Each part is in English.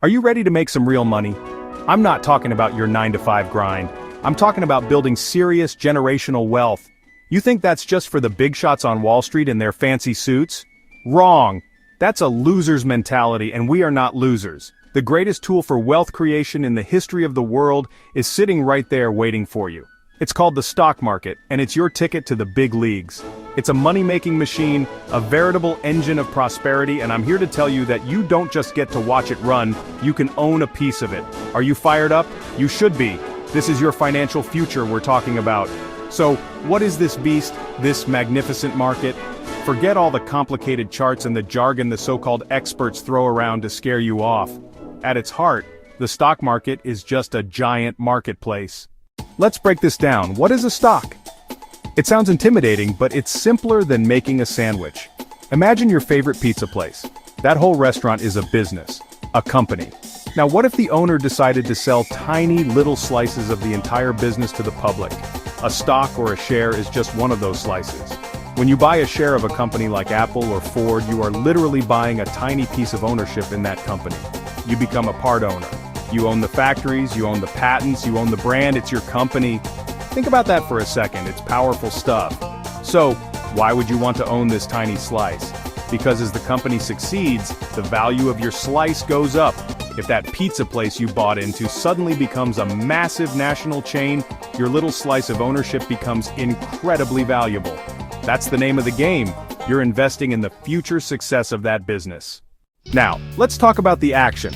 Are you ready to make some real money? I'm not talking about your 9-to-5 grind. I'm talking about building serious generational wealth. You think that's just for the big shots on Wall Street in their fancy suits? Wrong. That's a loser's mentality, and we are not losers. The greatest tool for wealth creation in the history of the world is sitting right there waiting for you. It's called the stock market, and it's your ticket to the big leagues. It's a money-making machine, a veritable engine of prosperity, and I'm here to tell you that you don't just get to watch it run, you can own a piece of it. Are you fired up? You should be. This is your financial future we're talking about. So, what is this beast, this magnificent market? Forget all the complicated charts and the jargon the so-called experts throw around to scare you off. At its heart, the stock market is just a giant marketplace. Let's break this down. What is a stock? It sounds intimidating, but it's simpler than making a sandwich. Imagine your favorite pizza place. That whole restaurant is a business, a company. Now what if the owner decided to sell tiny little slices of the entire business to the public? A stock or a share is just one of those slices. When you buy a share of a company like Apple or Ford, you are literally buying a tiny piece of ownership in that company. You become a part owner. You own the factories, you own the patents, you own the brand, it's your company. Think about that for a second, it's powerful stuff. So, why would you want to own this tiny slice? Because as the company succeeds, the value of your slice goes up. If that pizza place you bought into suddenly becomes a massive national chain, your little slice of ownership becomes incredibly valuable. That's the name of the game. You're investing in the future success of that business. Now, let's talk about the action.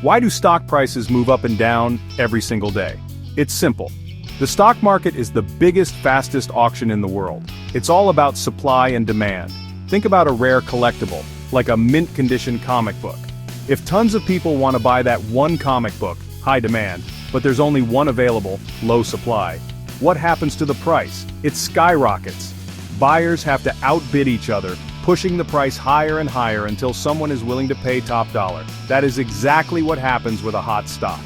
Why do stock prices move up and down every single day? It's simple. The stock market is the biggest, fastest auction in the world. It's all about supply and demand. Think about a rare collectible, like a mint-condition comic book. If tons of people want to buy that one comic book, high demand, but there's only one available, low supply, what happens to the price? It skyrockets. Buyers have to outbid each other, pushing the price higher and higher until someone is willing to pay top dollar. That is exactly what happens with a hot stock.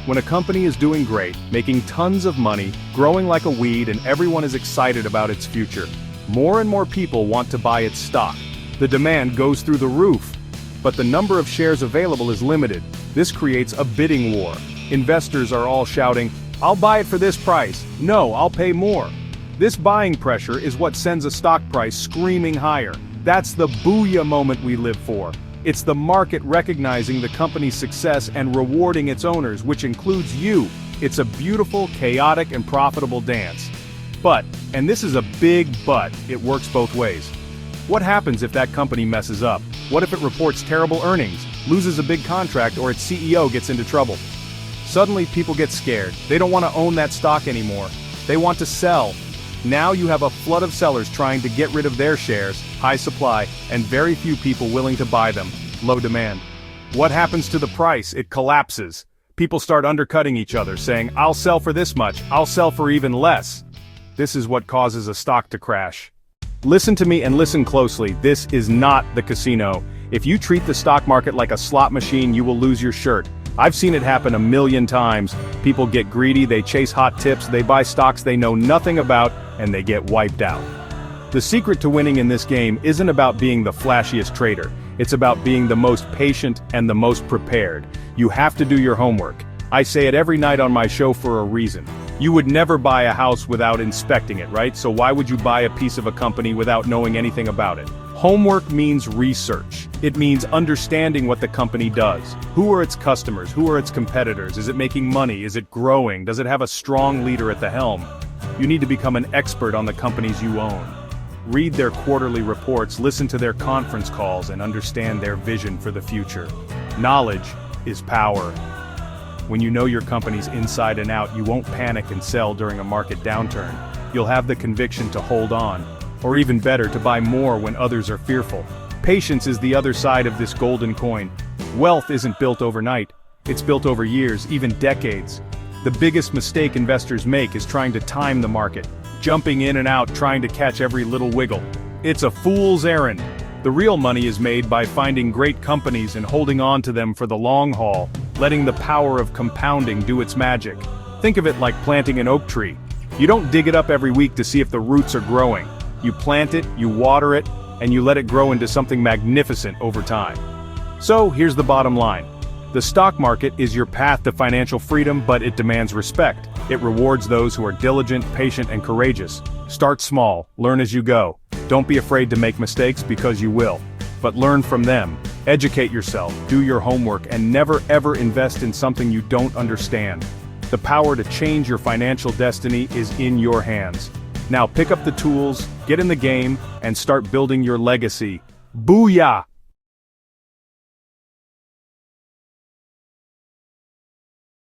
When a company is doing great, making tons of money, growing like a weed, and everyone is excited about its future, more and more people want to buy its stock. The demand goes through the roof. But the number of shares available is limited. This creates a bidding war. Investors are all shouting, "I'll buy it for this price. No, I'll pay more." This buying pressure is what sends a stock price screaming higher. That's the booyah moment we live for. It's the market recognizing the company's success and rewarding its owners, which includes you. It's a beautiful, chaotic, and profitable dance. But, and this is a big but, it works both ways. What happens if that company messes up? What if it reports terrible earnings, loses a big contract, or its CEO gets into trouble? Suddenly people get scared. They don't want to own that stock anymore. They want to sell. Now you have a flood of sellers trying to get rid of their shares, high supply, and very few people willing to buy them, low demand. What happens to the price? It collapses. People start undercutting each other, saying, "I'll sell for this much, I'll sell for even less." This is what causes a stock to crash. Listen to me and listen closely, this is not the casino. If you treat the stock market like a slot machine, you will lose your shirt. I've seen it happen a million times. People get greedy, they chase hot tips, they buy stocks they know nothing about, and they get wiped out. The secret to winning in this game isn't about being the flashiest trader. It's about being the most patient and the most prepared. You have to do your homework. I say it every night on my show for a reason. You would never buy a house without inspecting it, right? So why would you buy a piece of a company without knowing anything about it? Homework means research. It means understanding what the company does. Who are its customers? Who are its competitors? Is it making money? Is it growing? Does it have a strong leader at the helm? You need to become an expert on the companies you own. Read their quarterly reports, listen to their conference calls, and understand their vision for the future. Knowledge is power. When you know your company's inside and out, you won't panic and sell during a market downturn. You'll have the conviction to hold on. Or even better, to buy more when others are fearful. Patience is the other side of this golden coin. Wealth isn't built overnight. It's built over years, even decades. The biggest mistake investors make is trying to time the market, jumping in and out, trying to catch every little wiggle. It's a fool's errand. The real money is made by finding great companies and holding on to them for the long haul, letting the power of compounding do its magic. Think of it like planting an oak tree. You don't dig it up every week to see if the roots are growing. You plant it, you water it, and you let it grow into something magnificent over time. So, here's the bottom line. The stock market is your path to financial freedom, but it demands respect. It rewards those who are diligent, patient, and courageous. Start small, learn as you go. Don't be afraid to make mistakes because you will. But learn from them. Educate yourself, do your homework, and never ever invest in something you don't understand. The power to change your financial destiny is in your hands. Now pick up the tools, get in the game, and start building your legacy. Booyah!